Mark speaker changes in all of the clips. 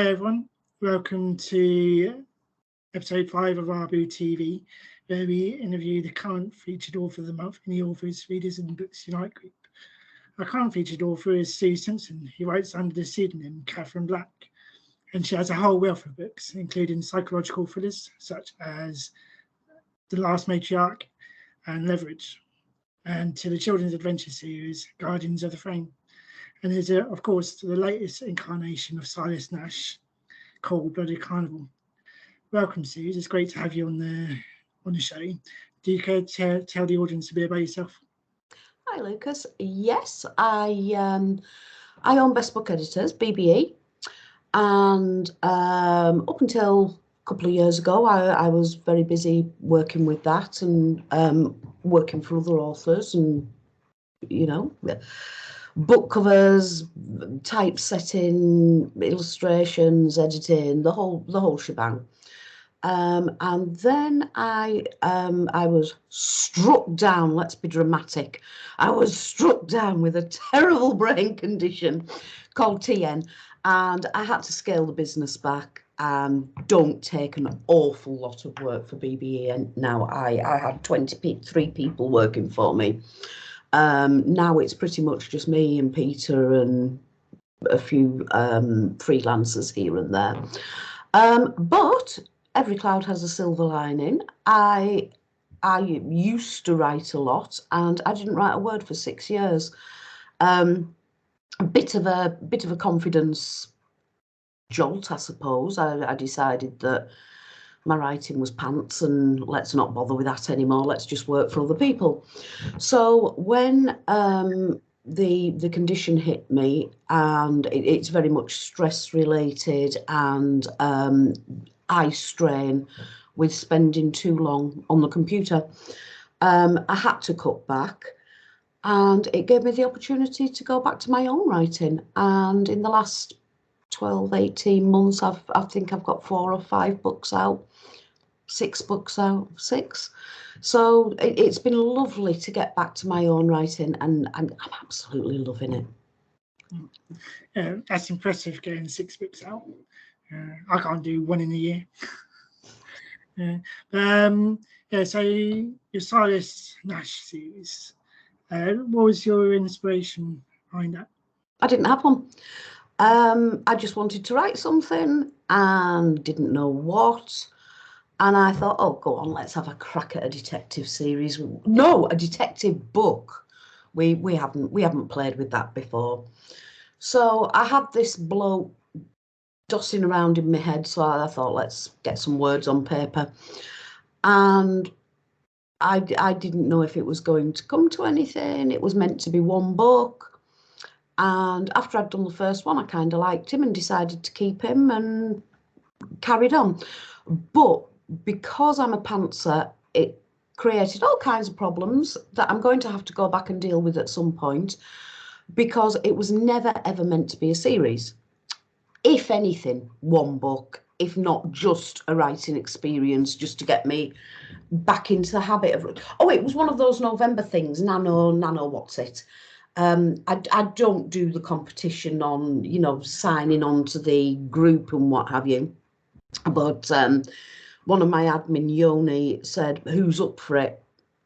Speaker 1: Hi everyone, welcome to episode 5 of Arbu TV, where we interview the current featured author of the month in the Authors, Readers and Books Unite group. Our current featured author is Sooz Simpson, who writes under the pseudonym Katherine Black, and she has a whole wealth of books, including psychological thrillers such as The Last Matriarch and Leverage, and to the children's adventure series Guardians of the Frame. And there's, of course, the latest incarnation of Silas Nash, Cold-Blooded Carnival. Welcome, Sooz. It's great to have you on the show. Do you care to tell the audience a bit about yourself?
Speaker 2: Hi, Lucas. Yes, I own Best Book Editors, BBE, and up until a couple of years ago, I was very busy working with that and working for other authors and, you know, book covers, typesetting, illustrations, editing, the whole shebang. And then I was struck down, let's be dramatic, I was struck down with a terrible brain condition called Teagan, and I had to scale the business back and don't take an awful lot of work for BBE. And now I had 23 people working for me. Now it's pretty much just me and Peter and a few freelancers here and there. But every cloud has a silver lining. I used to write a lot, and I didn't write a word for 6 years. A bit of a confidence jolt, I suppose. I decided that my writing was pants and let's not bother with that anymore. Let's just work for other people. So when the condition hit me, and it's very much stress related and eye strain with spending too long on the computer, I had to cut back, and it gave me the opportunity to go back to my own writing. And in the last 12, 18 months, I think I've got 4 or 5 books out, 6 books out, 6. So it's been lovely to get back to my own writing, and I'm absolutely loving
Speaker 1: it. That's impressive, getting 6 books out. I can't do 1 in a year. So your Silas Nash series, what was your inspiration behind that?
Speaker 2: I didn't have one. I just wanted to write something and didn't know what. And I thought, oh, go on, let's have a crack at a detective series. No, a detective book. We haven't played with that before. So I had this bloke dossing around in my head, so I thought, let's get some words on paper. And I didn't know if it was going to come to anything. It was meant to be one book. And after I'd done the first one, I kind of liked him and decided to keep him and carried on. But because I'm a pantser, it created all kinds of problems that I'm going to have to go back and deal with at some point, because it was never ever meant to be a series. If anything, one book, if not just a writing experience, just to get me back into the habit of, it was one of those November things, nano, what's it? I don't do the competition on, signing on to the group and what have you. But one of my admin, Yoni, said, who's up for it?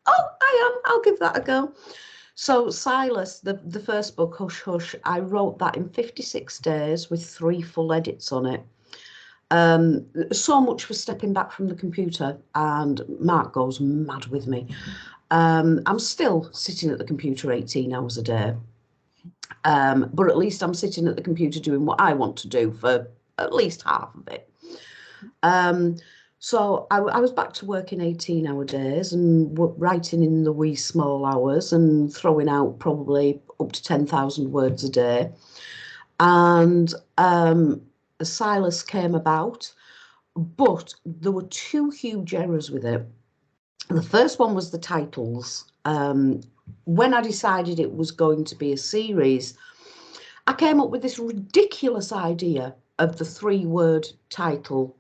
Speaker 2: Oh, I am. I'll give that a go. So Silas, the first book, Hush Hush, I wrote that in 56 days with 3 full edits on it. So much for stepping back from the computer, and Mark goes mad with me. I'm still sitting at the computer 18 hours a day, but at least I'm sitting at the computer doing what I want to do for at least half of it. So I was back to working 18-hour days and writing in the wee small hours and throwing out probably up to 10,000 words a day. And Silas came about, but there were 2 huge errors with it. The first one was the titles. When I decided it was going to be a series, I came up with this ridiculous idea of the 3-word title,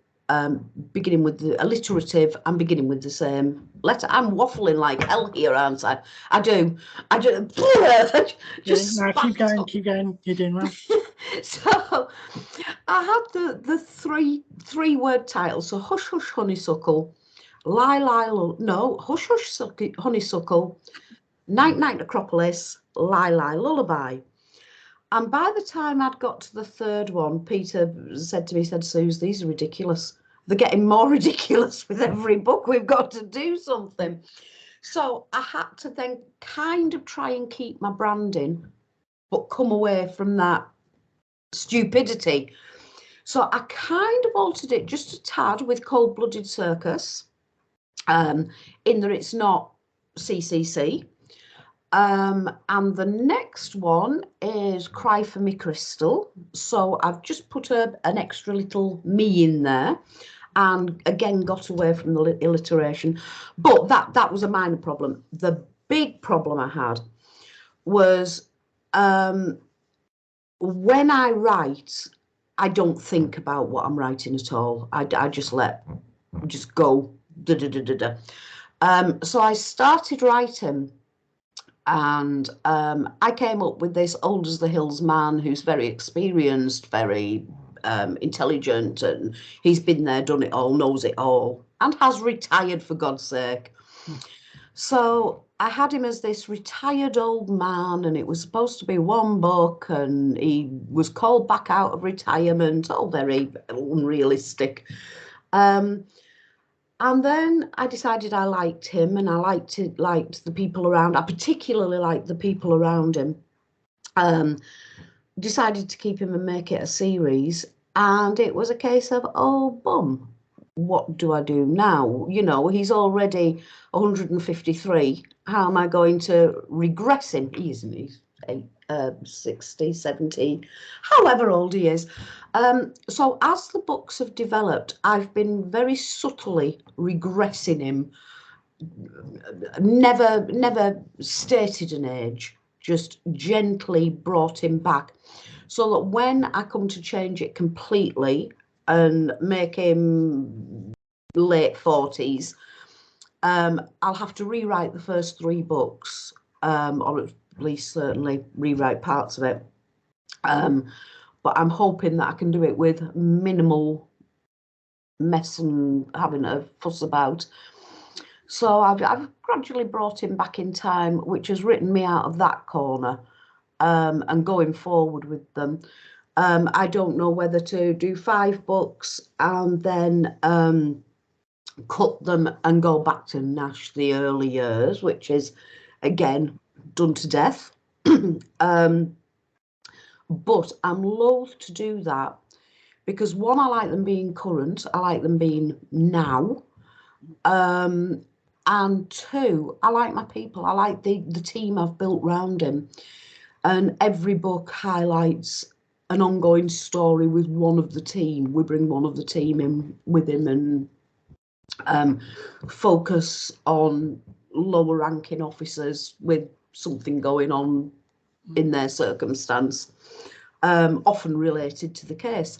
Speaker 2: beginning with the alliterative and beginning with the same letter. I'm waffling like hell here, aren't I? I do. Just
Speaker 1: No, keep going. You're doing well.
Speaker 2: So I had the three word title. So Hush Hush Honeysuckle, Hush Hush Honeysuckle, Night Night Necropolis, Lie Lie Lullaby. And by the time I'd got to the third one, Peter said to me, Sooz, these are ridiculous. They're getting more ridiculous with every book. We've got to do something. So I had to then kind of try and keep my branding, but come away from that stupidity. So I kind of altered it just a tad with Cold Blooded Circus, in that it's not CCC. And the next one is Cry for Me Crystal. So I've just put an extra little me in there, and again got away from the alliteration. But that was a minor problem. The big problem I had was when I write, I don't think about what I'm writing at all. I just go. So I started writing. And I came up with this old as the hills man who's very experienced, very intelligent, and he's been there, done it all, knows it all, and has retired, for God's sake. So I had him as this retired old man, and it was supposed to be one book, and he was called back out of retirement, all very unrealistic. And then I decided I liked him, and I liked the people around. I particularly liked the people around him. Decided to keep him and make it a series. And it was a case of, oh, bum, what do I do now? You know, he's already 153. How am I going to regress him? He's 60, 70, however old he is. So as the books have developed, I've been very subtly regressing him. Never stated an age, just gently brought him back, so that when I come to change it completely and make him late 40s, I'll have to rewrite the first 3 books, or at least certainly rewrite parts of it. But I'm hoping that I can do it with minimal mess and having a fuss about. So I've gradually brought him back in time, which has written me out of that corner, and going forward with them. I don't know whether to do 5 books and then cut them and go back to Nash the early years, which is, again, done to death. But I'm loath to do that because, one, I like them being current. I like them being now. And 2, I like my people. I like the team I've built round him. And every book highlights an ongoing story with one of the team. We bring one of the team in with him and focus on lower ranking officers with something going on in their circumstance, often related to the case.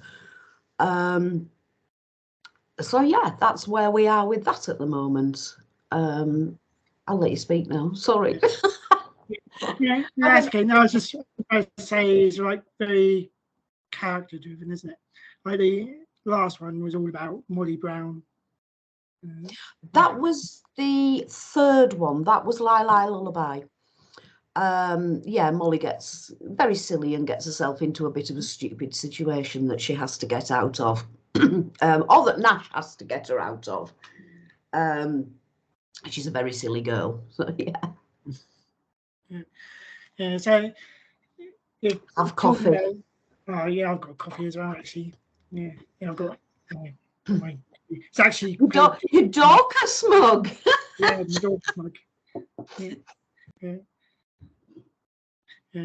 Speaker 2: So yeah, that's where we are with that at the moment. I'll let you speak now. Sorry.
Speaker 1: Yeah, that's okay. No, I was just about to say it's like very character driven, isn't it? Like the last one was all about Molly Brown.
Speaker 2: That was the 3rd one. That was Lie Lie Lullaby. Yeah, Molly gets very silly and gets herself into a bit of a stupid situation that she has to get out of, or that Nash has to get her out of. She's a very silly girl. So yeah.
Speaker 1: Yeah. So
Speaker 2: have coffee.
Speaker 1: About, yeah, I've got coffee as well. Actually, yeah, I've got. It's actually
Speaker 2: your Dorcas mug.
Speaker 1: Yeah, the Dorcas mug. Yeah.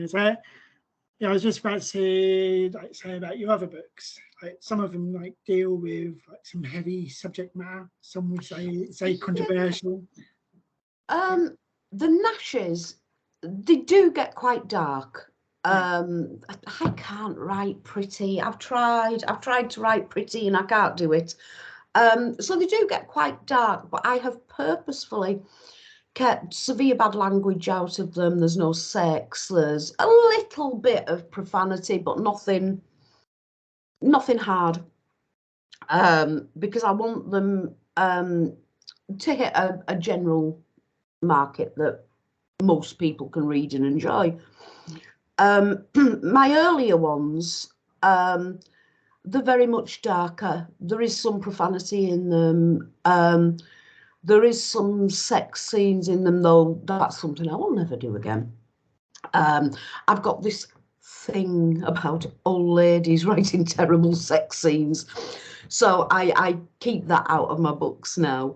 Speaker 1: So yeah, I was just about to say about your other books. Like some of them deal with some heavy subject matter. Some would say controversial.
Speaker 2: The Nashes, they do get quite dark. I can't write pretty. I've tried to write pretty and I can't do it. So they do get quite dark, but I have purposefully kept severe bad language out of them. There's no sex. There's a little bit of profanity, but nothing hard. Because I want them to hit a general market that most people can read and enjoy. My earlier ones, they're very much darker. There is some profanity in them. There is some sex scenes in them, though that's something I will never do again. I've got this thing about old ladies writing terrible sex scenes, so I keep that out of my books now.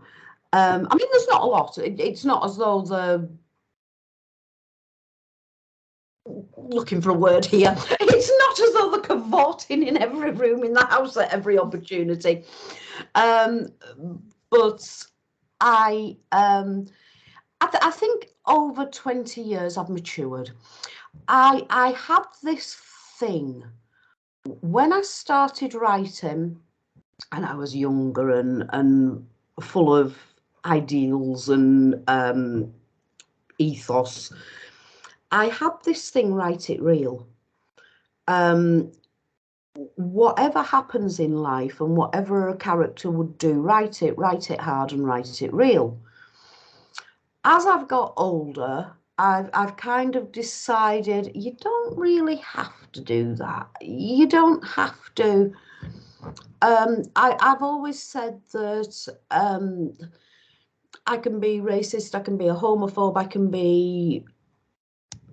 Speaker 2: I mean, there's not a lot. It's not as though they're looking for a word here. It's not as though they're cavorting in every room in the house at every opportunity. But I think over 20 years I've matured. I have this thing. When I started writing, and I was younger and full of ideals and ethos, I had this thing, write it real. Whatever happens in life and whatever a character would do, write it hard and write it real. As I've got older, I've kind of decided you don't really have to do that. You don't have to. I've always said that I can be racist, I can be a homophobe, I can be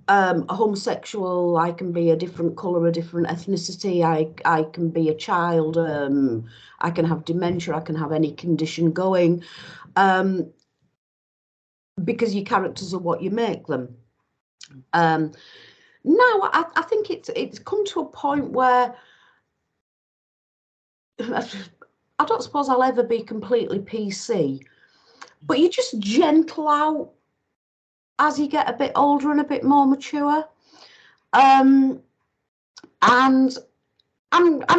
Speaker 2: a homosexual, I can be a different colour, a different ethnicity, I can be a child, I can have dementia, I can have any condition going, because your characters are what you make them. Now I think it's come to a point where I don't suppose I'll ever be completely PC, but you just gentle out as you get a bit older and a bit more mature. And I'm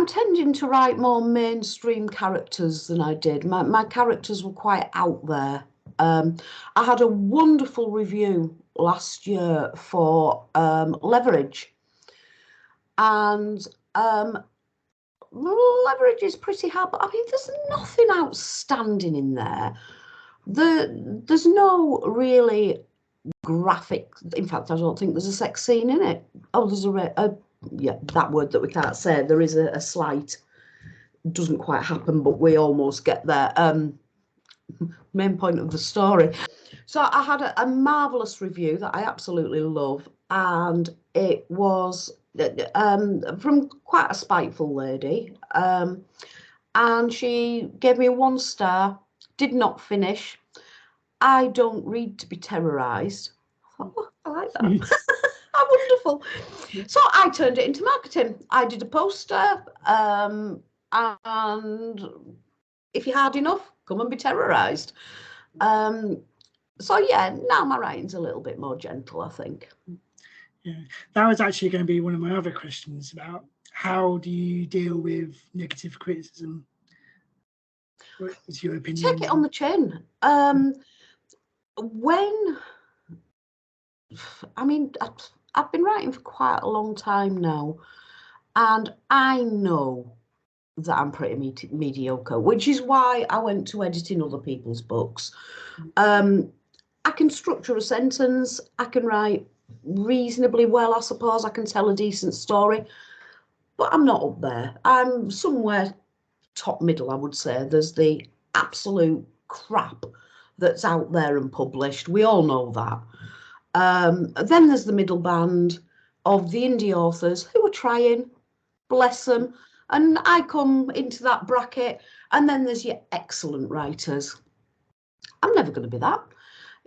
Speaker 2: tending to write more mainstream characters than I did. My characters were quite out there. I had a wonderful review last year for Leverage, and Leverage is pretty hard, but I mean, there's nothing outstanding in there. There's no really graphic. In fact, I don't think there's a sex scene in it. Oh, there's yeah, that word that we can't say. There is a slight. Doesn't quite happen, but we almost get there. Main point of the story. So I had a marvelous review that I absolutely love, and it was from quite a spiteful lady, and she gave me a 1 star. Did not finish. I don't read to be terrorized. I thought, oh, I like that. How wonderful. So I turned it into marketing. I did a poster, and if you're hard enough, come and be terrorized. So yeah, now my writing's a little bit more gentle, I think.
Speaker 1: Yeah, that was actually going to be one of my other questions about how do you deal with negative criticism? What is your opinion?
Speaker 2: Take it on the chin. I mean, I've been writing for quite a long time now, and I know that I'm pretty mediocre, which is why I went to editing other people's books. I can structure a sentence, I can write reasonably well, I suppose, I can tell a decent story, but I'm not up there. I'm somewhere top middle, I would say. There's the absolute crap that's out there and published. We all know that. Then there's the middle band of the indie authors who are trying, bless them, and I come into that bracket. And then there's your excellent writers. I'm never going to be that.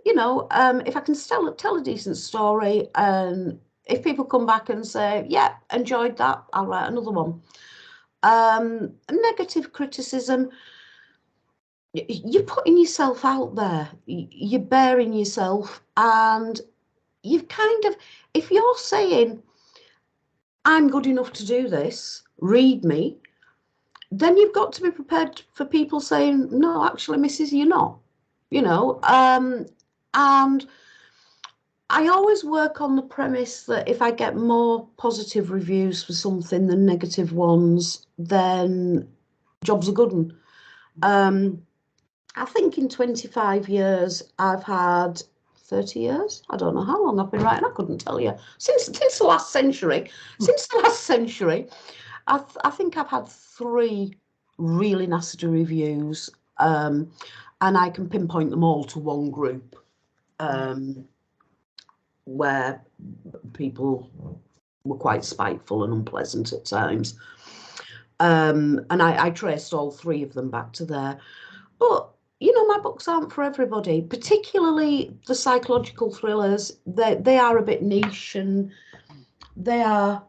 Speaker 2: You know, if I can tell a decent story, and if people come back and say, yeah, enjoyed that, I'll write another one. Negative criticism, you're putting yourself out there, you're bearing yourself, and you've kind of, if you're saying, I'm good enough to do this, read me, then you've got to be prepared for people saying, no, actually, Mrs., you're not, and I always work on the premise that if I get more positive reviews for something than negative ones, then job's a good one. I think in 25 years, I've had 30 years. I don't know how long I've been writing. I couldn't tell you. Since the last century. I think I've had 3 really nasty reviews, and I can pinpoint them all to one group. Where people were quite spiteful and unpleasant at times. And I traced all 3 of them back to there. But, my books aren't for everybody, particularly the psychological thrillers. They are a bit niche and they are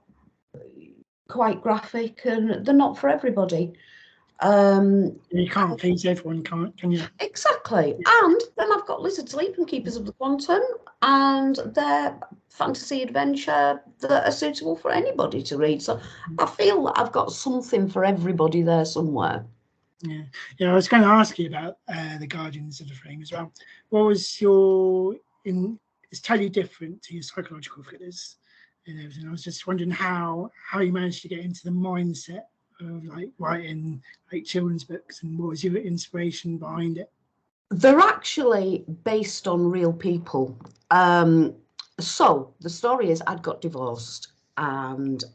Speaker 2: quite graphic and they're not for everybody.
Speaker 1: You can't please everyone, can you?
Speaker 2: Exactly. Yeah. And then I've got Lizard Sleep and Keepers of the Quantum, and they're fantasy adventure that are suitable for anybody to read. So I feel that I've got something for everybody there somewhere.
Speaker 1: Yeah. I was going to ask you about the Guardians of the Frame as well. What was your it's totally different to your psychological thrillers and everything. I was just wondering how you managed to get into the mindset of like writing like children's books, and what was your inspiration behind it?
Speaker 2: They're actually based on real people. So the story is I'd got divorced, and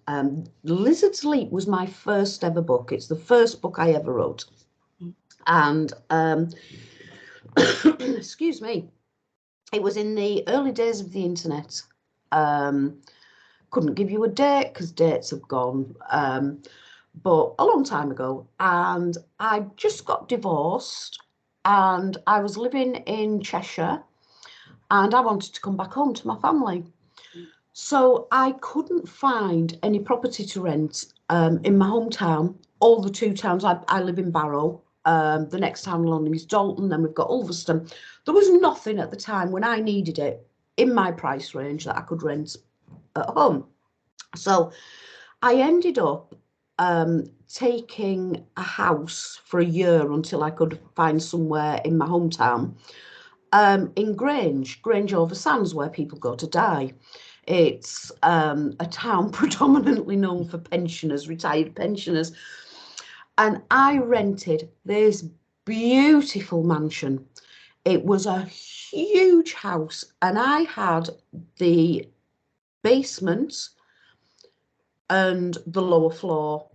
Speaker 2: Lizard Sleep was my first ever book. It's the first book I ever wrote. And excuse me, it was in the early days of the internet. Couldn't give you a date because dates have gone. But a long time ago, and I just got divorced, and I was living in Cheshire, and I wanted to come back home to my family. So I couldn't find any property to rent in my hometown. All the 2 towns, I live in Barrow. The next town along is Dalton, then we've got Ulverston. There was nothing at the time when I needed it in my price range that I could rent at home. So I ended up taking a house for a year until I could find somewhere in my hometown in Grange over Sands, where people go to die. It's a town predominantly known for pensioners, retired pensioners. And I rented this beautiful mansion. It was a huge house, and I had the basement and the lower floor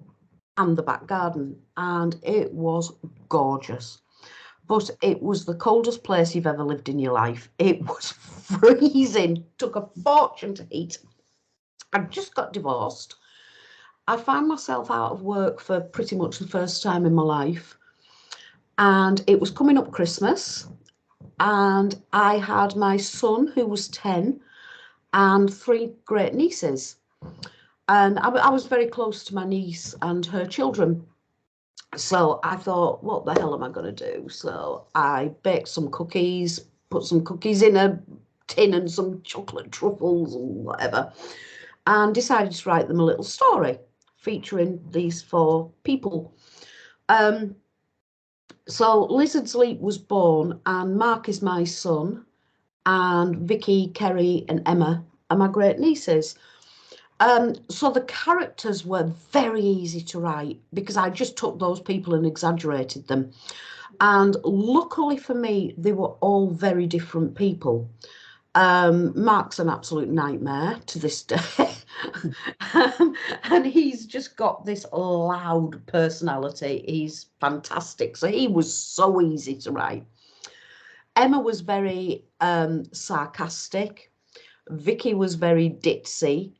Speaker 2: and the back garden, and it was gorgeous. But it was the coldest place you've ever lived in your life. It was freezing, took a fortune to heat. I just got divorced. I found myself out of work for pretty much the first time in my life, and it was coming up Christmas, and I had my son, who was 10, and 3 great nieces. And I was very close to my niece and her children. So I thought, what the hell am I going to do? So I baked some cookies, put some cookies in a tin and some chocolate truffles and whatever, and decided to write them a little story featuring these 4 people. So Lizard Sleep was born, and Mark is my son, and Vicky, Kerry and Emma are my great nieces. So the characters were very easy to write because I just took those people and exaggerated them. And luckily for me, they were all very different people. Mark's an absolute nightmare to this day. And he's just got this loud personality. He's fantastic. So he was so easy to write. Emma was very sarcastic. Vicky was very ditzy.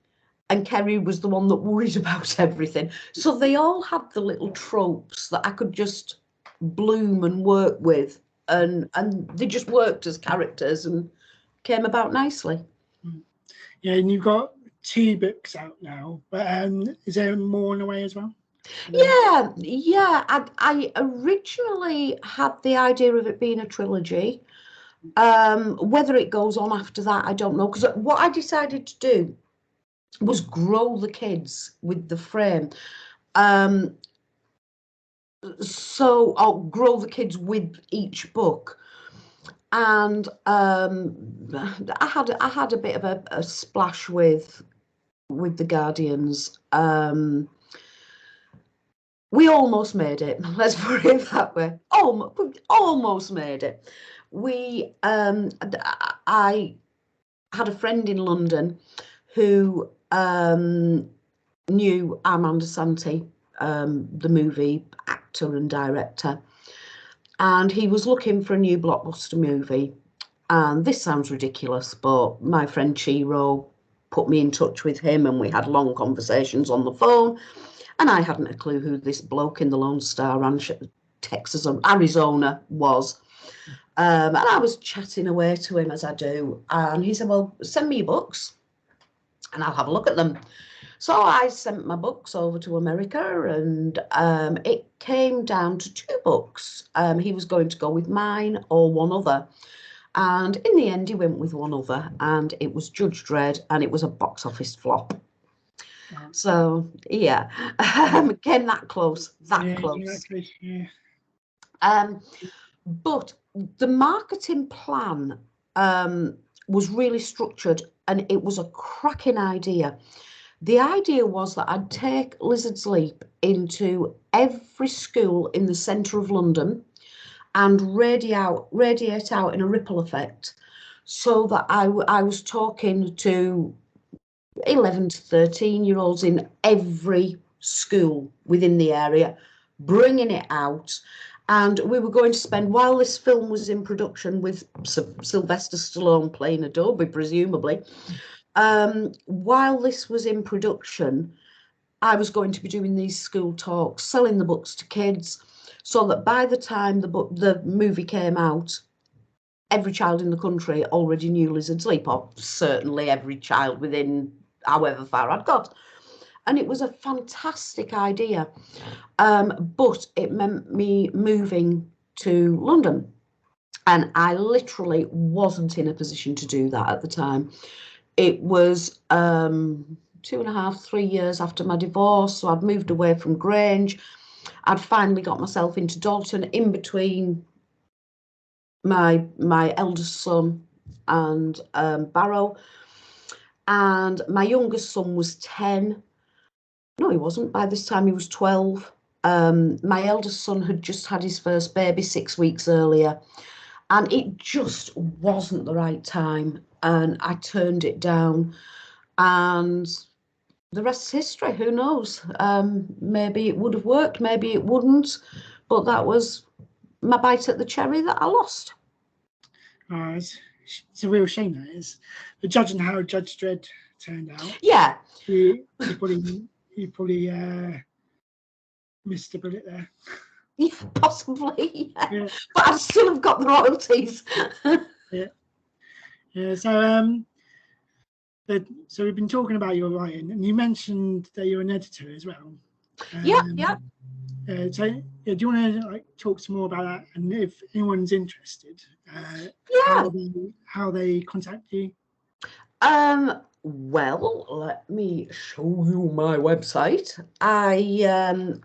Speaker 2: And Kerry was the one that worried about everything. So they all had the little tropes that I could just bloom and work with. And they just worked as characters and came about nicely.
Speaker 1: Yeah, and you've got 2 books out now, but is there more in a way as well?
Speaker 2: Yeah. I originally had the idea of it being a trilogy. Whether it goes on after that, I don't know. Because what I decided to do was grow the kids with the frame. so I'll grow the kids with each book. And I had a bit of a splash with the Guardians. We almost made it. Let's put it that way. Almost made it. I had a friend in London who knew Armando Santi, the movie actor and director, and he was looking for a new blockbuster movie. And this sounds ridiculous, but my friend Chiro put me in touch with him, and we had long conversations on the phone. And I hadn't a clue who this bloke in the Lone Star Ranch, Texas, Arizona was. And I was chatting away to him as I do. And he said, well, send me your books and I'll have a look at them. So I sent my books over to America, and it came down to 2 books. He was going to go with mine or one other. And in the end, he went with one other, and it was Judge Dredd, and it was a box office flop. So, yeah, came that close, close.
Speaker 1: Exactly, yeah.
Speaker 2: But the marketing plan was really structured, and it was a cracking idea. The idea was that I'd take Lizard's Leap into every school in the centre of London and radiate out in a ripple effect, so that I was talking to 11 to 13-year-olds in every school within the area, bringing it out. And we were going to spend, while this film was in production with Sylvester Stallone playing Adobe, presumably, while this was in production, I was going to be doing these school talks, selling the books to kids, so that by the time the movie came out, every child in the country already knew Lizard's Leap, or certainly every child within however far I'd got. And it was a fantastic idea, but it meant me moving to London, and I literally wasn't in a position to do that at the time. It was 2.5, 3 years after my divorce, so I'd moved away from Grange. I'd finally got myself into Dalton in between my eldest son and Barrow, and my youngest son was 10. No, he wasn't. By this time, he was 12. My eldest son had just had his first baby 6 weeks earlier, and it just wasn't the right time, and I turned it down, and the rest's history. Who knows? Maybe it would have worked, maybe it wouldn't, but that was my bite at the cherry that I lost.
Speaker 1: It's a real shame, that is. But judging how Judge Dredd turned out,
Speaker 2: yeah,
Speaker 1: you probably missed a bullet there.
Speaker 2: Yeah, possibly. Yeah. But I still have got the royalties.
Speaker 1: Yeah. So we've been talking about your writing, and you mentioned that you're an editor as well.
Speaker 2: Yeah.
Speaker 1: So do you want to talk some more about that, and if anyone's interested, how they contact you?
Speaker 2: Well, let me show you my website. I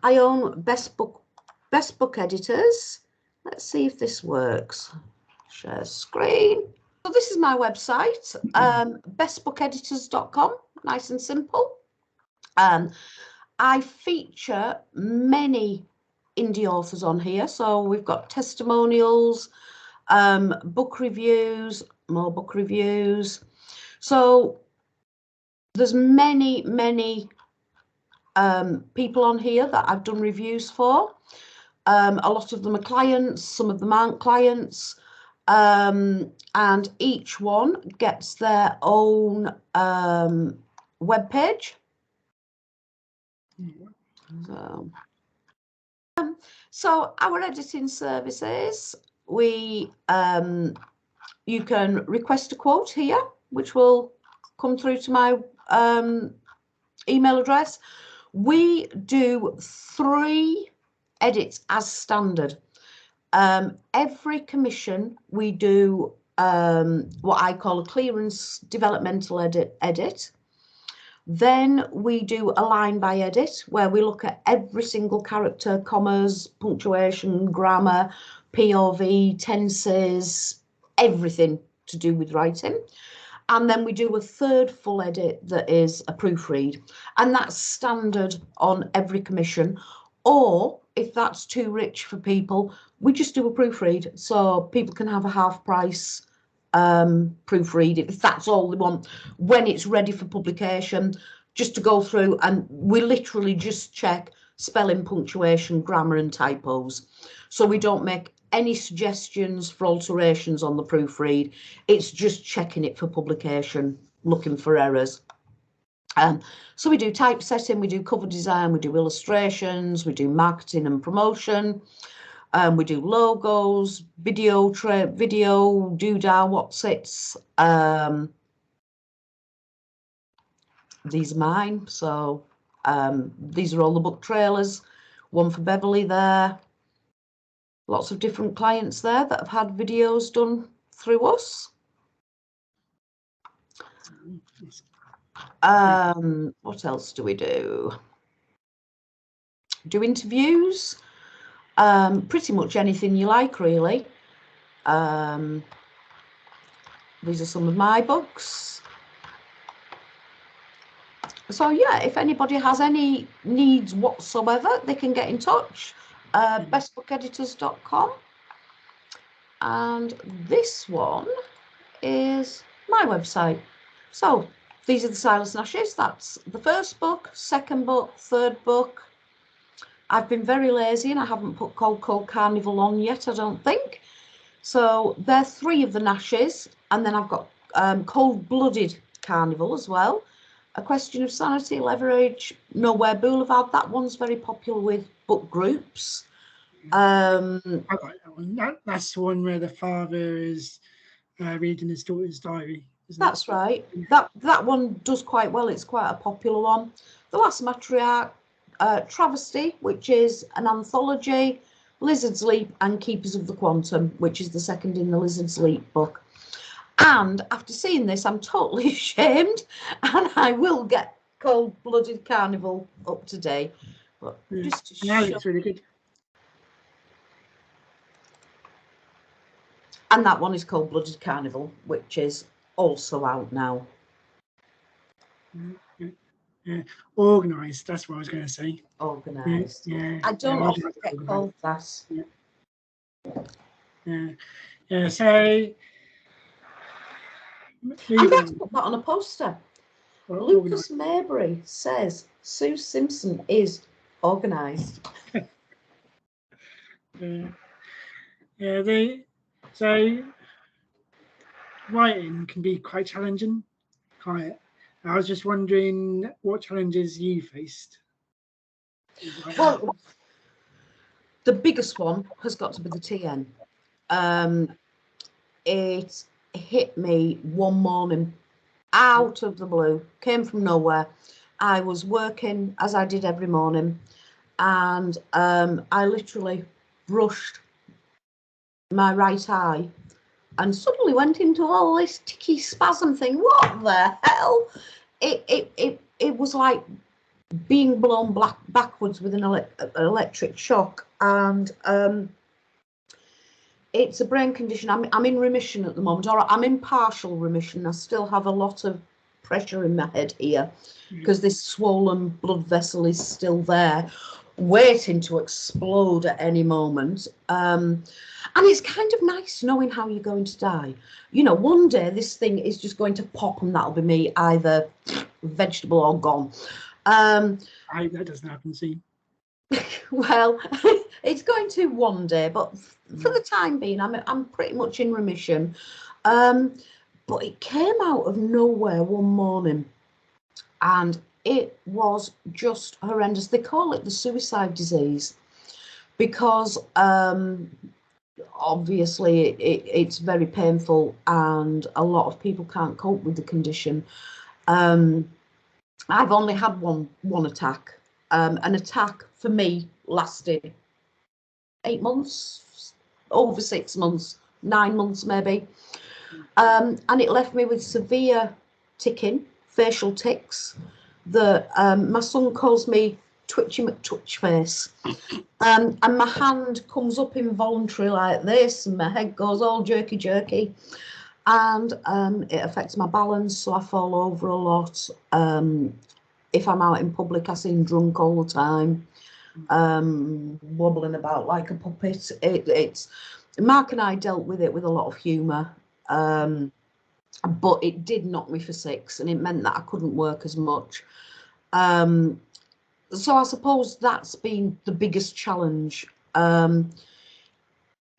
Speaker 2: own Best Book Editors. Let's see if this works. Share screen. So this is my website, bestbookeditors.com. Nice and simple. I feature many indie authors on here. So we've got testimonials, book reviews, more book reviews. So there's many people on here that I've done reviews for. A lot of them are clients, some of them aren't clients, and each one gets their own webpage. So our editing services, you can request a quote here, which will come through to my email address. We do 3 edits as standard. Every commission we do what I call a clearance developmental edit. Then we do a line by edit where we look at every single character, commas, punctuation, grammar, POV, tenses, everything to do with writing. And then we do a third full edit that is a proofread, and that's standard on every commission. Or if that's too rich for people, we just do a proofread so people can have a half price proofread if that's all they want when it's ready for publication, just to go through, and we literally just check spelling, punctuation, grammar and typos. So we don't make any suggestions for alterations on the proofread. It's just checking it for publication, looking for errors. So we do typesetting, we do cover design, we do illustrations, we do marketing and promotion, we do logos, video, doodah, what's-its. These are mine. So these are all the book trailers. One for Beverly there. Lots of different clients there that have had videos done through us. What else do we do? Do interviews. Pretty much anything you like, really. These are some of my books. So yeah, if anybody has any needs whatsoever, they can get in touch. bestbookeditors.com. And this one is my website. So these are the Silas Nashes. That's the first book, second book, third book. I've been very lazy and I haven't put Cold Carnival on yet, I don't think. So they're three of the Nashes. And then I've got Cold-Blooded Carnival as well. A Question of Sanity, Leverage, Nowhere Boulevard. That one's very popular with book groups.
Speaker 1: I like that one. That's the one where the father is reading his daughter's diary.
Speaker 2: That's right. That one does quite well. It's quite a popular one. The Last Matriarch, Travesty, which is an anthology, Lizard's Leap, and Keepers of the Quantum, which is the second in the Lizard's Leap book. And after seeing this, I'm totally ashamed, and I will get Cold-Blooded Carnival up today. But just to show,
Speaker 1: it's really good.
Speaker 2: And that one is Cold-Blooded Carnival, which is also out now.
Speaker 1: Yeah. Organised, that's what I was going to say.
Speaker 2: Organised.
Speaker 1: Yeah.
Speaker 2: I don't often get called that.
Speaker 1: Yeah. So
Speaker 2: I'm going to put that on a poster. Lucas Maybury says Sooz Simpson is organised.
Speaker 1: So writing can be quite challenging. I was just wondering what challenges you faced.
Speaker 2: Well, the biggest one has got to be the TN. It hit me one morning out of the blue, came from nowhere. I was working as I did every morning, and I literally brushed my right eye and suddenly went into all this ticky spasm thing. What the hell? It was like being blown backwards with an electric shock, and it's a brain condition. I'm in remission at the moment, or I'm in partial remission. I still have a lot of pressure in my head here because this swollen blood vessel is still there, waiting to explode at any moment. And it's kind of nice knowing how you're going to die. You know, one day this thing is just going to pop and that'll be me, either vegetable or gone.
Speaker 1: That doesn't happen, see.
Speaker 2: Well, it's going to one day, but for the time being, I'm pretty much in remission. But it came out of nowhere one morning, and it was just horrendous. They call it the suicide disease because obviously it's very painful, and a lot of people can't cope with the condition. I've only had one attack. An attack for me lasted 8 months, over 6 months, 9 months maybe. And it left me with severe ticking, facial tics, that my son calls me Twitchy McTwitchface. And my hand comes up involuntarily like this, and my head goes all jerky. And it affects my balance, so I fall over a lot. If I'm out in public, I seem drunk all the time, wobbling about like a puppet. It's Mark and I dealt with it with a lot of humour, but it did knock me for 6, and it meant that I couldn't work as much. So I suppose that's been the biggest challenge.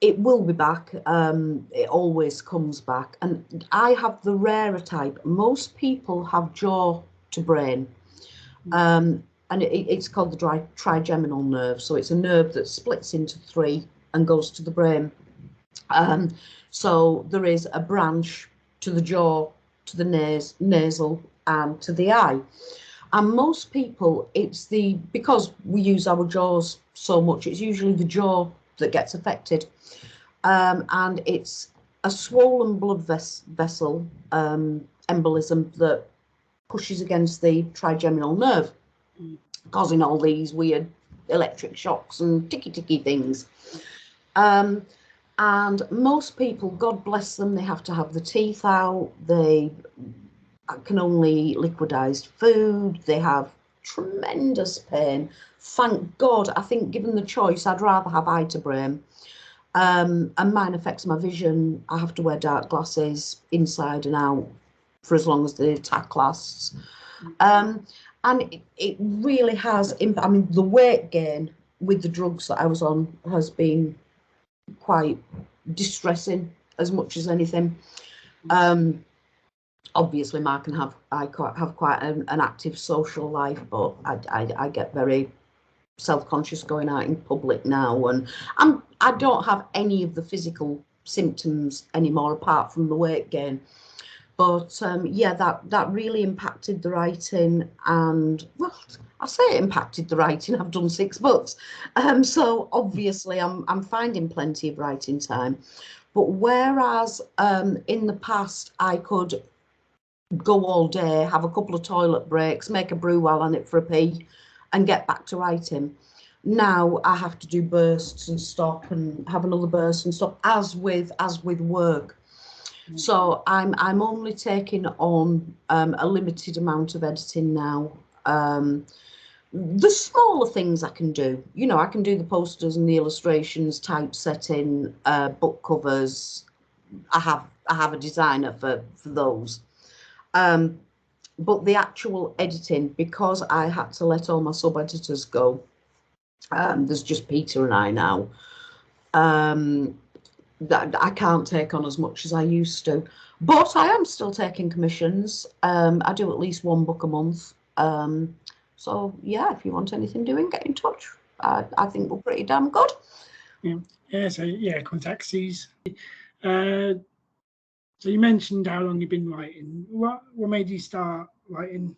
Speaker 2: It will be back. It always comes back. And I have the rarer type. Most people have jaw to brain. And it's called the trigeminal nerve. So it's a nerve that splits into 3 and goes to the brain. So there is a branch to the jaw, to the nasal, and to the eye. And most people, because we use our jaws so much, it's usually the jaw that gets affected. And it's a swollen blood vessel embolism that pushes against the trigeminal nerve, causing all these weird electric shocks and ticky things. And most people, God bless them, they have to have the teeth out. They can only eat liquidized food. They have tremendous pain. Thank God, I think given the choice, I'd rather have eye to brain. And mine affects my vision. I have to wear dark glasses inside and out for as long as the attack lasts. And it really has, I mean, the weight gain with the drugs that I was on has been quite distressing as much as anything. Obviously, Mark and I have quite an active social life, but I get very self-conscious going out in public now, and I don't have any of the physical symptoms anymore apart from the weight gain. But yeah, that really impacted the writing, and well, I say it impacted the writing. I've done 6 books, so obviously I'm finding plenty of writing time. But whereas in the past I could go all day, have a couple of toilet breaks, make a brew while on it for a pee, and get back to writing. Now I have to do bursts and stop and have another burst and stop, as with work. So I'm only taking on a limited amount of editing now. The smaller things I can do, you know, I can do the posters and the illustrations, typesetting, book covers. I have a designer for those. But the actual editing, because I had to let all my sub-editors go, there's just Peter and I now, that I can't take on as much as I used to. But I am still taking commissions. I do at least 1 book a month. So yeah, if you want anything doing, get in touch. I think we're pretty damn good.
Speaker 1: Yeah. So yeah, contact Sooz. So you mentioned how long you've been writing. What made you start writing?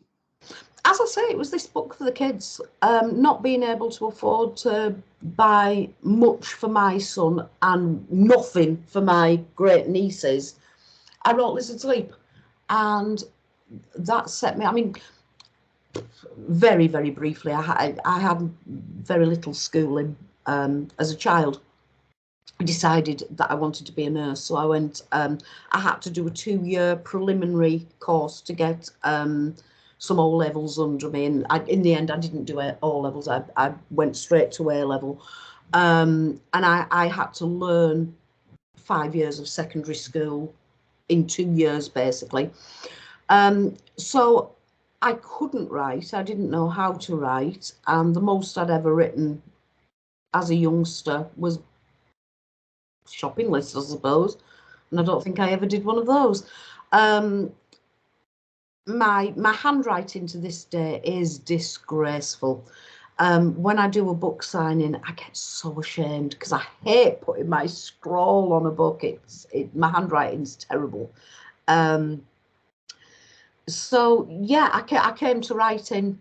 Speaker 2: As I say, it was this book for the kids. Not being able to afford to buy much for my son and nothing for my great nieces, I wrote Lizard Sleep, and that set me. I mean, very, very briefly, I had very little schooling as a child. I decided that I wanted to be a nurse, so I went. I had to do a 2-year preliminary course to get some O levels under me, and in the end, I didn't do O levels. I went straight to A level, and I had to learn 5 years of secondary school in 2 years, basically. So I couldn't write. I didn't know how to write, and the most I'd ever written as a youngster was shopping lists, I suppose, and I don't think I ever did one of those. My handwriting to this day is disgraceful. When I do a book signing, I get so ashamed because I hate putting my scrawl on a book. My handwriting's terrible. So yeah, I came to writing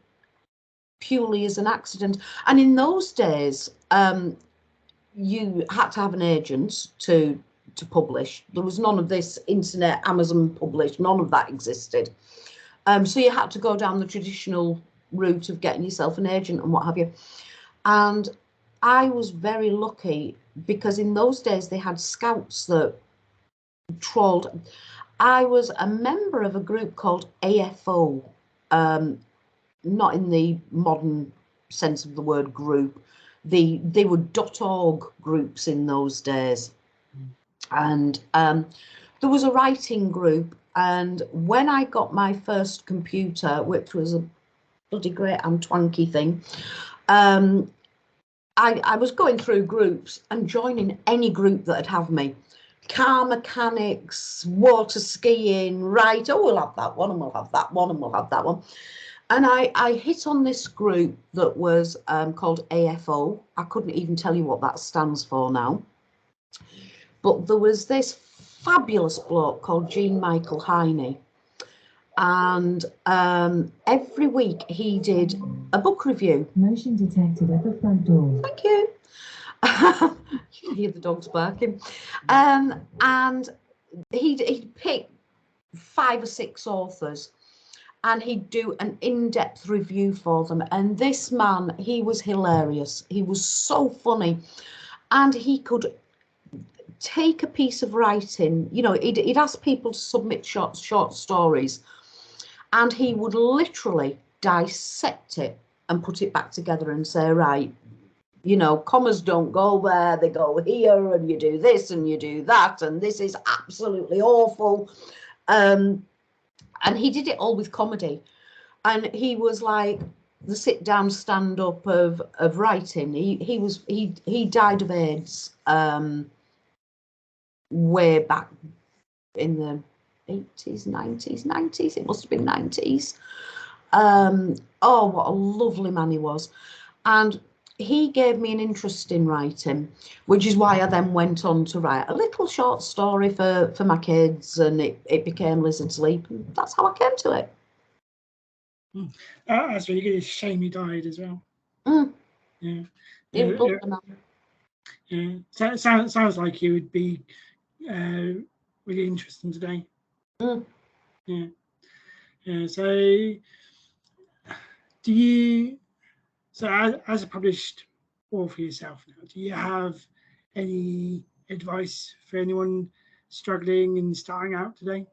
Speaker 2: purely as an accident. And in those days, you had to have an agent to publish. There was none of this internet, Amazon publish, none of that existed. So you had to go down the traditional route of getting yourself an agent and what have you. And I was very lucky because in those days they had scouts that trawled. I was a member of a group called AFO, not in the modern sense of the word group. They were .org groups in those days. And there was a writing group, and when I got my first computer, which was a bloody great and twanky thing, I was going through groups and joining any group that'd have me. Car mechanics, water skiing, right, oh, we'll have that one, and we'll have that one, and we'll have that one. And I hit on this group that was called AFO. I couldn't even tell you what that stands for now. But there was this fabulous bloke called Jean Michael Heine. And every week he did a book review.
Speaker 3: Motion detected at the front door.
Speaker 2: Thank you. You can hear the dogs barking. And he'd pick 5 or 6 authors, and he'd do an in-depth review for them. And this man, he was hilarious. He was so funny, and he could take a piece of writing. You know, he'd ask people to submit short stories, and he would literally dissect it and put it back together and say, right, you know, commas don't go there, they go here, and you do this and you do that, and this is absolutely awful. And he did it all with comedy, and he was like the sit down stand up of writing. He died of AIDS way back in the 80s, 90s, it must have been 90s. Oh, what a lovely man he was. And he gave me an interest in writing, which is why I then went on to write a little short story for my kids, and it became Lizard Sleep, and that's how I came to it.
Speaker 1: That's really good. It's a shame he died as well. Yeah. Yeah. Sounds like he would be really interesting today. Yeah. So do you, as a published author yourself now, do you have any advice for anyone struggling and starting out today?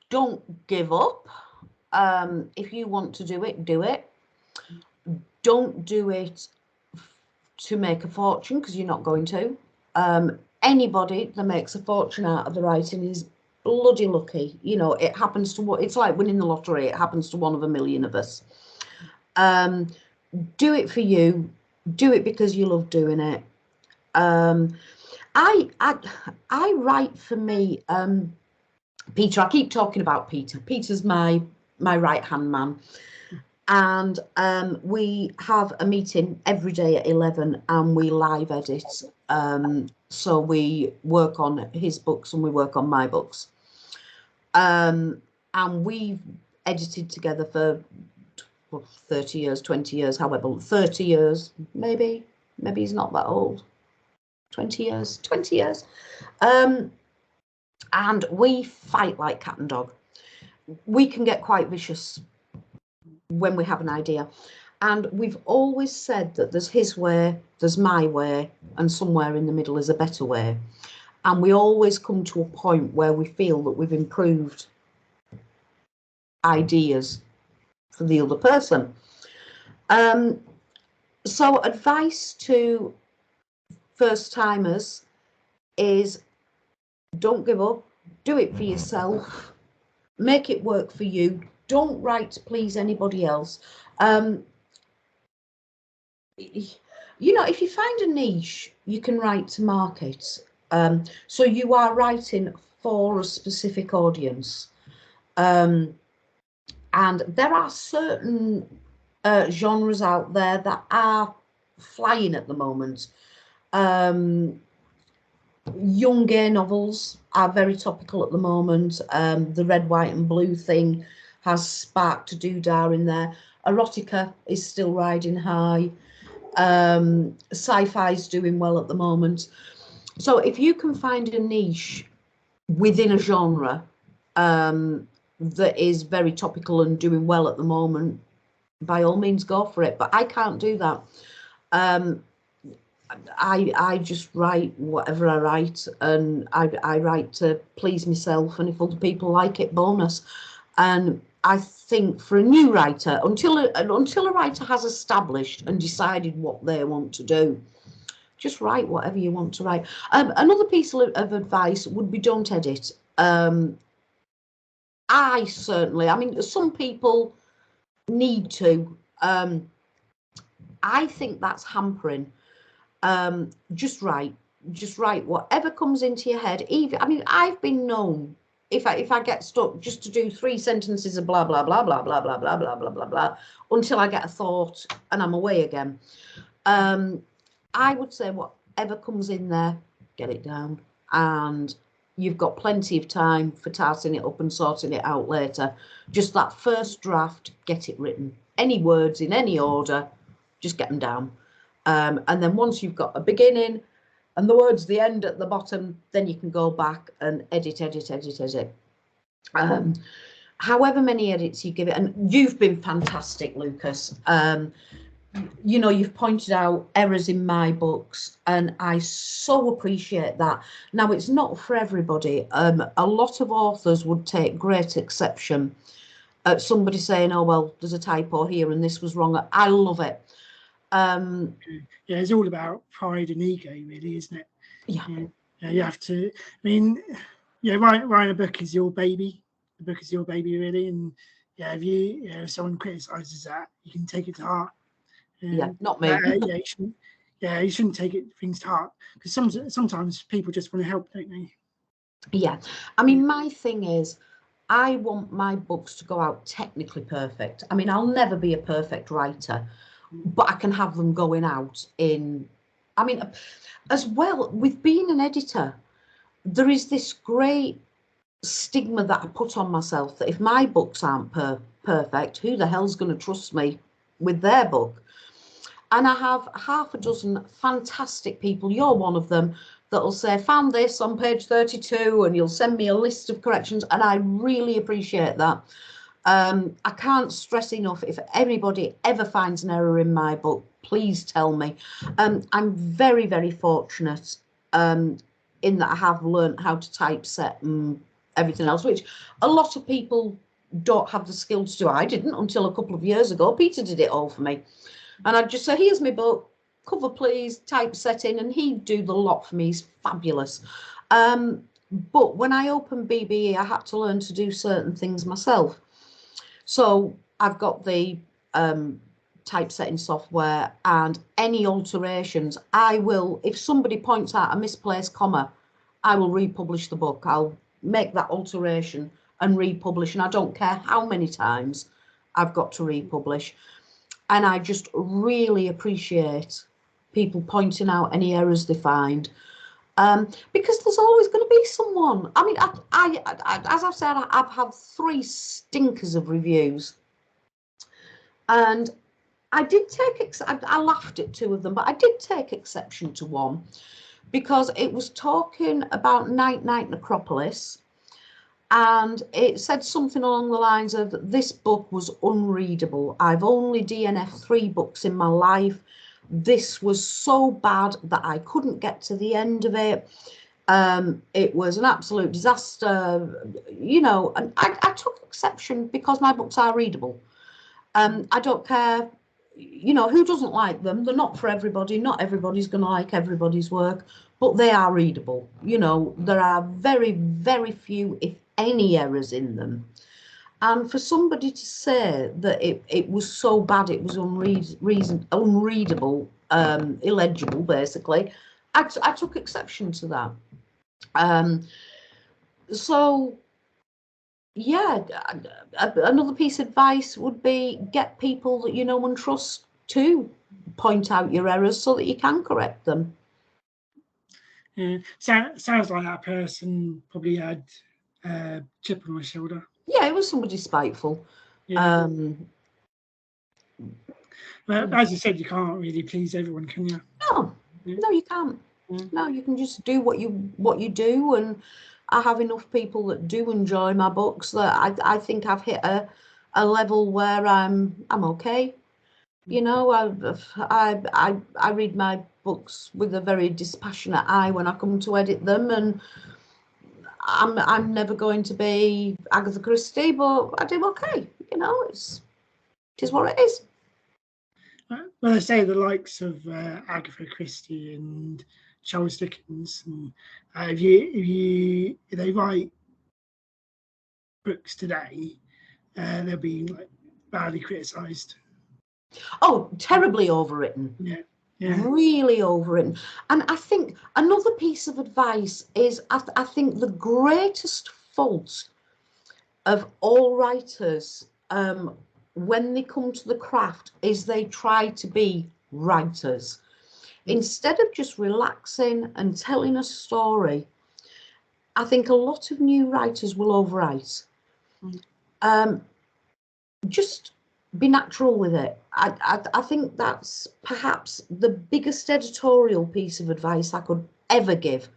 Speaker 2: Don't give up. If you want to do it, do it. Don't do it to make a fortune, because you're not going to. Anybody that makes a fortune out of the writing is bloody lucky. You know, it happens to what it's like winning the lottery. It happens to 1 of a million of us. Do it for you. Do it because you love doing it. I write for me. Peter, I keep talking about Peter. Peter's my right-hand man. And we have a meeting every day at 11, and we live edit. So we work on his books and we work on my books. And we've edited together for 30 years, 20 years, however, 30 years, maybe he's not that old. 20 years. And we fight like cat and dog. We can get quite vicious when we have an idea. And we've always said that there's his way, there's my way, and somewhere in the middle is a better way. And we always come to a point where we feel that we've improved ideas for the other person. So advice to first timers is don't give up, do it for yourself, make it work for you. Don't write to please anybody else. You know, if you find a niche, you can write to market. So you are writing for a specific audience. And there are certain genres out there that are flying at the moment. Young gay novels are very topical at the moment. The red, white and blue thing has sparked a doodah in there. Erotica is still riding high. Sci-fi is doing well at the moment. So if you can find a niche within a genre, that is very topical and doing well at the moment, by all means go for it. But I can't do that. I just write whatever I write, and I write to please myself, and if other people like it, bonus. And I think for a new writer, until a writer has established and decided what they want to do, just write whatever you want to write. Another piece of advice would be don't edit. I mean, some people need to. I think that's hampering. Just write whatever comes into your head. Even, I mean, I've been known, if I get stuck, just to do 3 sentences of blah blah blah blah blah blah blah blah blah blah blah until I get a thought and I'm away again. I would say whatever comes in there, get it down, and you've got plenty of time for tarting it up and sorting it out later. Just that first draft, get it written. Any words in any order, just get them down. And then once you've got a beginning and the words the end at the bottom, then you can go back and edit. However many edits you give it, and you've been fantastic, Lucas. You know, you've pointed out errors in my books, and I so appreciate that. Now, it's not for everybody. A lot of authors would take great exception at somebody saying, oh, well, there's a typo here and this was wrong. I love it.
Speaker 1: Yeah, it's all about pride and ego, really, isn't it?
Speaker 2: Yeah.
Speaker 1: You have to, I mean, yeah, writing a book is your baby. The book is your baby, really. And yeah, if someone criticizes that, you can take it to heart.
Speaker 2: Yeah, not me.
Speaker 1: You shouldn't take things to heart, because sometimes people just want to help, don't they?
Speaker 2: Yeah, I mean, my thing is, I want my books to go out technically perfect. I mean, I'll never be a perfect writer, but I can have them going out in, I mean, as well, with being an editor, there is this great stigma that I put on myself that if my books aren't perfect, who the hell's going to trust me with their book? And I have half a dozen fantastic people, you're one of them, that'll say, found this on page 32, and you'll send me a list of corrections, and I really appreciate that. I can't stress enough, if anybody ever finds an error in my book, please tell me. I'm very, very fortunate in that I have learned how to typeset and everything else, which a lot of people don't have the skill to do. I didn't until a couple of years ago. Peter did it all for me. And I'd just say, here's my book, cover please, typesetting, and he'd do the lot for me. He's fabulous. But when I opened BBE, I had to learn to do certain things myself. So I've got the typesetting software, and any alterations, I will, if somebody points out a misplaced comma, I will republish the book. I'll make that alteration and republish, and I don't care how many times I've got to republish. And I just really appreciate people pointing out any errors they find, because there's always going to be someone. I mean, I as I've said, I've had 3 stinkers of reviews, and I did take I laughed at 2 of them, but I did take exception to one, because it was talking about Night Necropolis. And it said something along the lines of, this book was unreadable. I've only DNF'd 3 books in my life. This was so bad that I couldn't get to the end of it. It was an absolute disaster, you know, and I took exception because my books are readable. I don't care, you know, who doesn't like them. They're not for everybody. Not everybody's going to like everybody's work, but they are readable. You know, there are very, very few, if any, errors in them. And for somebody to say that it was so bad, it was unreadable, illegible, basically, I took exception to that. So, yeah, another piece of advice would be, get people that you know and trust to point out your errors so that you can correct them.
Speaker 1: Yeah, sounds like that person probably had a chip on my shoulder.
Speaker 2: Yeah, it was somebody spiteful.
Speaker 1: Yeah. But as you said, you can't really please everyone, can you?
Speaker 2: No, you can't. No, you can just do what you do, and I have enough people that do enjoy my books that I think I've hit a level where I'm okay. You know, I read my books with a very dispassionate eye when I come to edit them, and I'm never going to be Agatha Christie, but I do okay. You know, it is what it is.
Speaker 1: Well, I say the likes of Agatha Christie and Charles Dickens, and if they write books today, they'll be like badly criticised.
Speaker 2: Oh, terribly overwritten.
Speaker 1: Yeah.
Speaker 2: Really overwritten. And I think another piece of advice is I think the greatest fault of all writers when they come to the craft is they try to be writers. Instead of just relaxing and telling a story, I think a lot of new writers will overwrite. Just be natural with it. I think that's perhaps the biggest editorial piece of advice I could ever give.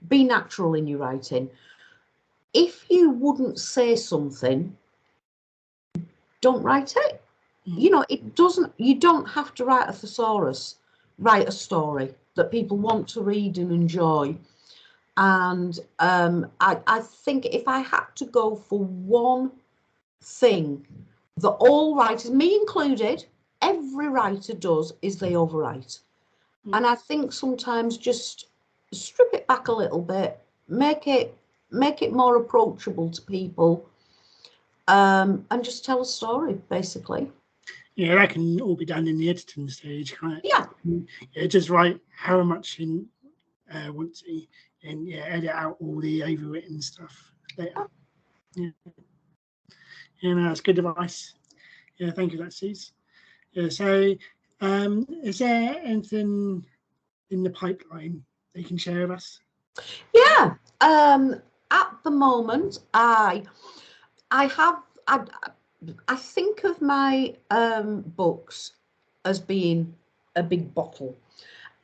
Speaker 2: Be natural in your writing. If you wouldn't say something, don't write it. You know, you don't have to write a thesaurus. Write a story that people want to read and enjoy. And I think if I had to go for one thing that all writers, me included, every writer does, is they overwrite. And I think sometimes just strip it back a little bit, make it more approachable to people, and just tell a story, basically.
Speaker 1: Yeah, that can all be done in the editing stage, can't it?
Speaker 2: Yeah.
Speaker 1: Just write how much you want to, and edit out all the overwritten stuff later. Yeah, no, that's good advice. Yeah, thank you for that, Sooz. Yeah, so is there anything in the pipeline that you can share with us?
Speaker 2: Yeah. At the moment, I think of my books as being a big bottle,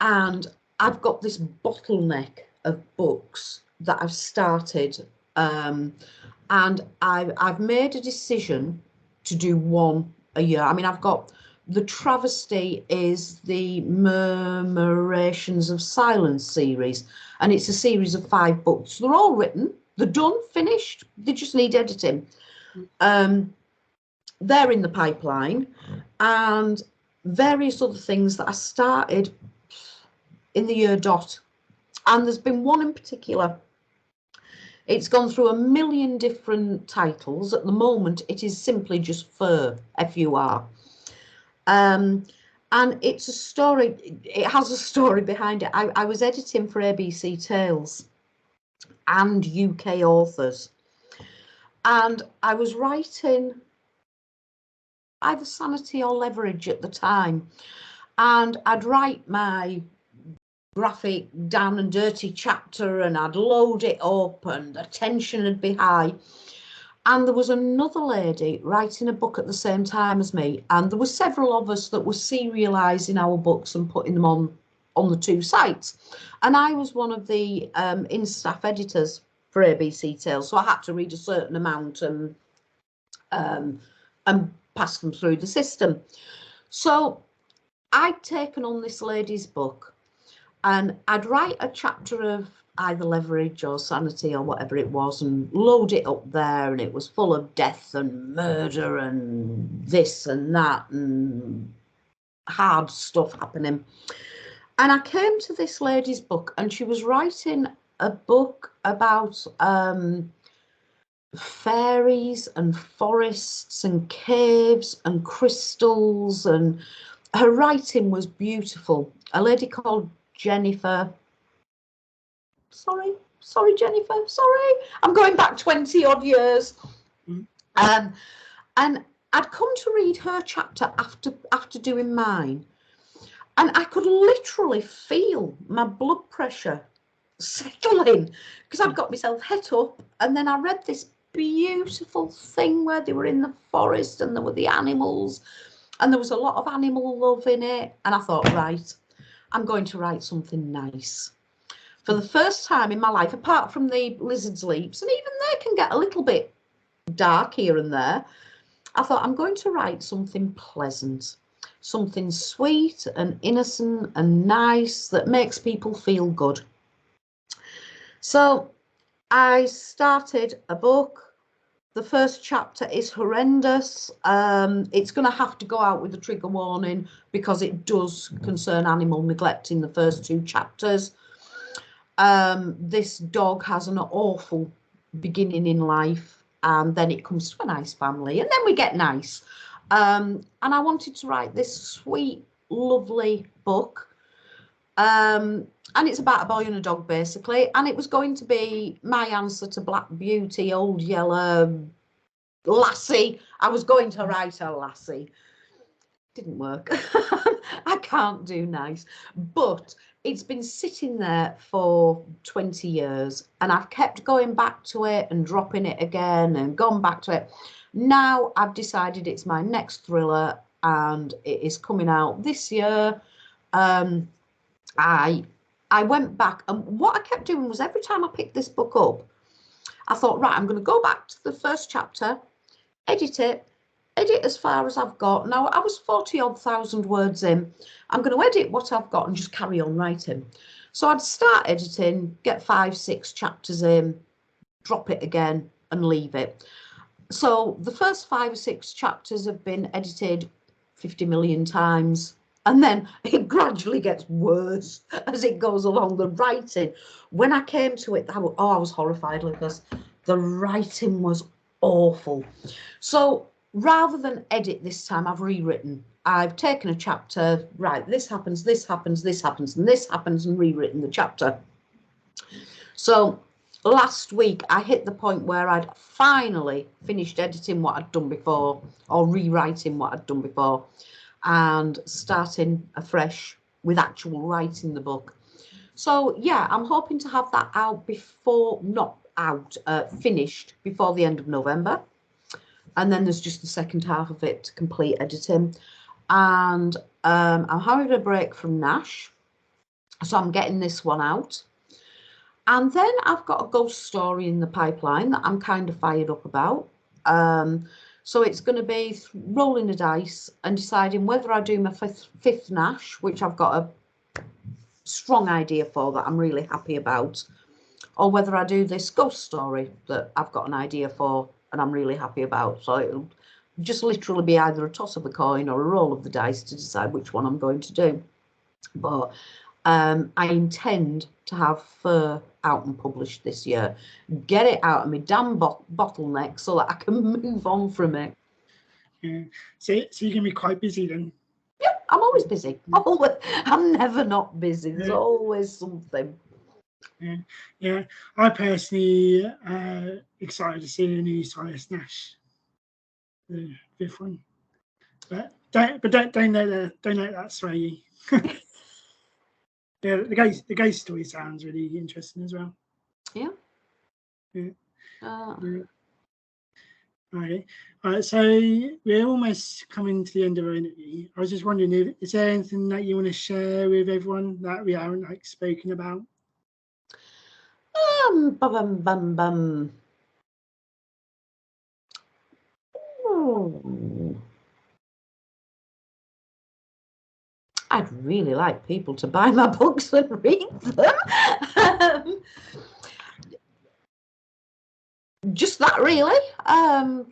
Speaker 2: and I've got this bottleneck of books that I've started, and I've made a decision to do one a year. I mean, I've got the Travesty is the Murmurations of Silence series, and it's a series of 5 books. They're all written, they're done, finished, they just need editing. They're in the pipeline, and various other things that I started in the year dot. And there's been one in particular. It's gone through a million different titles. At the moment, it is simply just Fur, F-U-R. And it's a story, it has a story behind it. I was editing for ABC Tales and UK authors. And I was writing either Sanity or Leverage at the time. And I'd write my graphic down and dirty chapter, and I'd load it up, and the tension would be high. And there was another lady writing a book at the same time as me, and there were several of us that were serialising our books and putting them on the 2 sites. And I was one of the in-staff editors for ABC Tales, so I had to read a certain amount and pass them through the system. So I'd taken on this lady's book, and I'd write a chapter of either Leverage or Sanity or whatever it was, and load it up there, and it was full of death and murder and this and that and hard stuff happening. And I came to this lady's book, and she was writing a book about fairies and forests and caves and crystals, and her writing was beautiful. A lady called Jennifer. Sorry, Jennifer. Sorry, I'm going back 20 odd years. And I'd come to read her chapter after doing mine, and I could literally feel my blood pressure settling because I'd got myself het up. And then I read this beautiful thing where they were in the forest and there were the animals, and there was a lot of animal love in it. And I thought, right, I'm going to write something nice. for the first time in my life, apart from the Lizard's Leaps, and even they can get a little bit dark here and there, I thought I'm going to write something pleasant, something sweet and innocent and nice that makes people feel good. So I started a book. The first chapter is horrendous. It's going to have to go out with a trigger warning because it does concern animal neglect in the first 2 chapters. This dog has an awful beginning in life, and then it comes to a nice family, and then we get nice. And I wanted to write this sweet, lovely book. And it's about a boy and a dog, basically. And it was going to be my answer to Black Beauty, Old Yeller, Lassie. I was going to write a Lassie. Didn't work. I can't do nice. But it's been sitting there for 20 years. And I've kept going back to it and dropping it again and gone back to it. Now I've decided it's my next thriller and it is coming out this year. I went back, and what I kept doing was every time I picked this book up, I thought, right, I'm going to go back to the first chapter, edit as far as I've got. Now, I was 40-odd thousand words in. I'm going to edit what I've got and just carry on writing. So I'd start editing, get 5-6 chapters in, drop it again and leave it. So the first 5 or 6 chapters have been edited 50 million times. And then it gradually gets worse as it goes along, the writing. When I came to it, I was horrified, Lucas. The writing was awful. So rather than edit this time, I've rewritten. I've taken a chapter, right, this happens, this happens, this happens, and this happens, and rewritten the chapter. So last week, I hit the point where I'd finally finished editing what I'd done before, or rewriting what I'd done before, and starting afresh with actual writing the book. So yeah, I'm hoping to have that out before, not out, finished before the end of November. And then there's just the second half of it to complete editing. And I'm having a break from Nash, so I'm getting this one out. And then I've got a ghost story in the pipeline that I'm kind of fired up about. So it's going to be rolling the dice and deciding whether I do my fifth Nash, which I've got a strong idea for that I'm really happy about, or whether I do this ghost story that I've got an idea for and I'm really happy about. So it'll just literally be either a toss of a coin or a roll of the dice to decide which one I'm going to do. But I intend to have Fur out and published this year. Get it out of my damn bottleneck so that I can move on from it.
Speaker 1: Yeah. So you're going to be quite busy then?
Speaker 2: Yeah, I'm always busy. I'm never not busy. There's always something.
Speaker 1: Yeah. I personally excited to see the new Silas Nash, the fifth one. But don't let that sway you. Yeah, the ghost story sounds really interesting as well.
Speaker 2: Yeah.
Speaker 1: Right. So we're almost coming to the end of our interview. I was just wondering, is there anything that you want to share with everyone that we haven't spoken about?
Speaker 2: I'd really like people to buy my books and read them. Just that, really.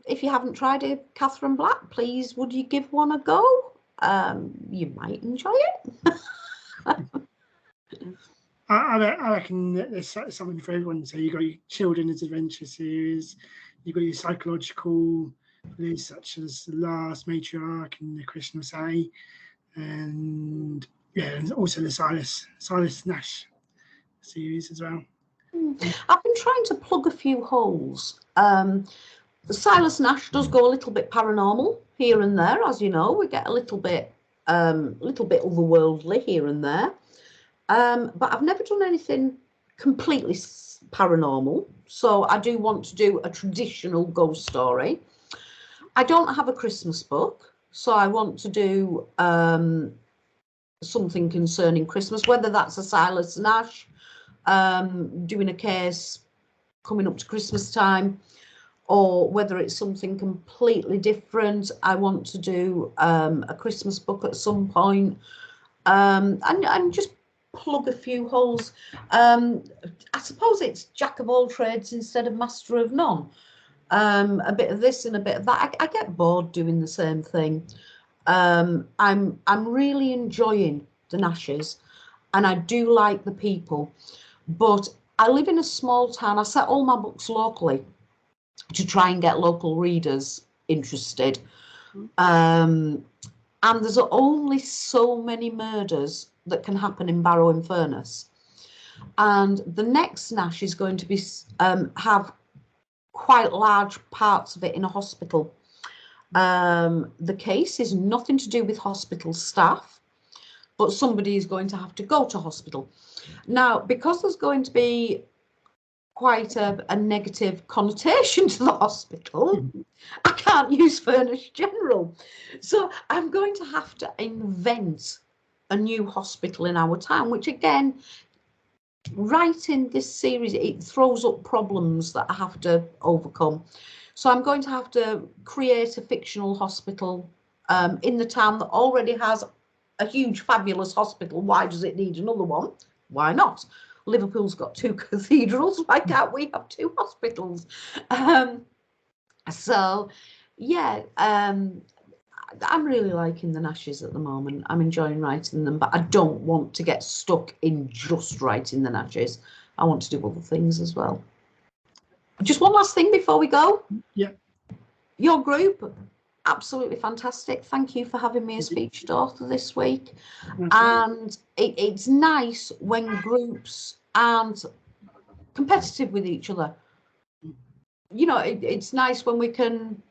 Speaker 2: If you haven't tried a Katherine Black, please, would you give one a go? You might enjoy it.
Speaker 1: I reckon that there's something for everyone. So you've got your children's adventure series, you've got your psychological, there's such as The Last Matriarch and The Christian Say, and yeah, and also the Silas Nash series as well.
Speaker 2: I've been trying to plug a few holes. Silas Nash does go a little bit paranormal here and there, as you know. We get a little bit otherworldly here and there. But I've never done anything completely paranormal. So I do want to do a traditional ghost story. I don't have a Christmas book, so I want to do something concerning Christmas, whether that's a Silas Nash, doing a case coming up to Christmas time, or whether it's something completely different. I want to do a Christmas book at some point, and just plug a few holes. I suppose it's jack of all trades instead of master of none. A bit of this and a bit of that. I get bored doing the same thing. I'm really enjoying the Nashes, and I do like the people, but I live in a small town. I set all my books locally to try and get local readers interested. And there's only so many murders that can happen in Barrow-in-Furness. And the next Nash is going to be have quite large parts of it in a hospital. The case is nothing to do with hospital staff, but somebody is going to have to go to hospital. Now, because there's going to be quite a negative connotation to the hospital, I can't use Furness General. So I'm going to have to invent a new hospital in our town, which again, writing this series, it throws up problems that I have to overcome. So I'm going to have to create a fictional hospital in the town that already has a huge, fabulous hospital. Why does it need another one? Why not? Liverpool's got 2 cathedrals. Why can't we have 2 hospitals? So, yeah, I'm really liking the Nashes at the moment. I'm enjoying writing them, but I don't want to get stuck in just writing the Nashes. I want to do other things as well. Just one last thing before we go.
Speaker 1: Yeah.
Speaker 2: Your group, absolutely fantastic. Thank you for having me as featured author this week. And it's nice when groups aren't competitive with each other. You know, it's nice when we can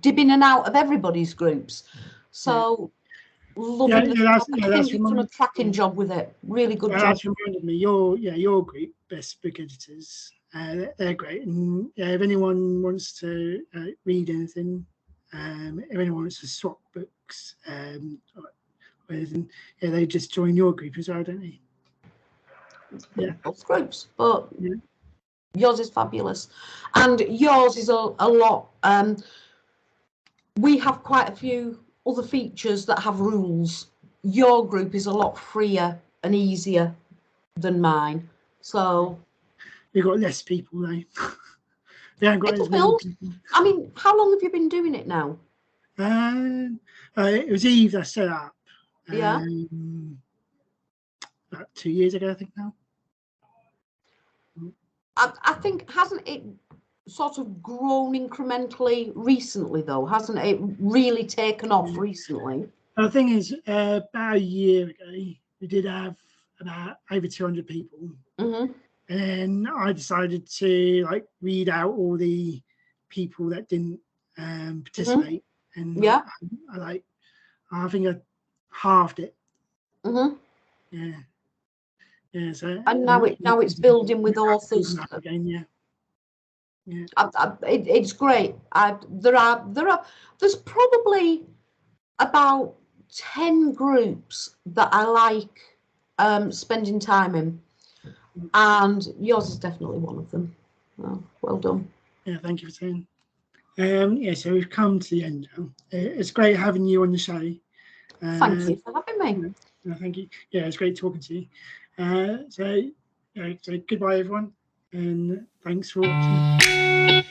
Speaker 2: dip in and out of everybody's groups. So, loving I think you've done a cracking job with it. Really good job.
Speaker 1: That's reminded me, your group, Best Book Editors, they're great. And if anyone wants to read anything, if anyone wants to swap books, or anything, they just join your group as well, don't they? Yeah,
Speaker 2: both groups, but yours is fabulous, and yours is a lot. We have quite a few other features that have rules. Your group is a lot freer and easier than mine, so
Speaker 1: you've got less people though. They haven't got as many people.
Speaker 2: I mean, how long have you been doing it now?
Speaker 1: It was Eve that set up.
Speaker 2: Yeah.
Speaker 1: About 2 years ago, I think now.
Speaker 2: I think, hasn't it sort of grown incrementally recently, though? Hasn't it really taken off recently?
Speaker 1: The thing is, about a year ago, we did have about over 200 people.
Speaker 2: Mm-hmm.
Speaker 1: And I decided to read out all the people that didn't participate.
Speaker 2: Mm-hmm.
Speaker 1: And I think I halved it.
Speaker 2: Mm-hmm.
Speaker 1: Yeah. So
Speaker 2: and now it's building with authors.
Speaker 1: Again, yeah.
Speaker 2: It's great. There's probably about 10 groups that I like spending time in, and yours is definitely one of them. Well done.
Speaker 1: Yeah, thank you for saying. So we've come to the end now. It's great having you on the show.
Speaker 2: Thank you for having me.
Speaker 1: Thank you. Yeah, it's great talking to you. So goodbye, everyone, and thanks for watching.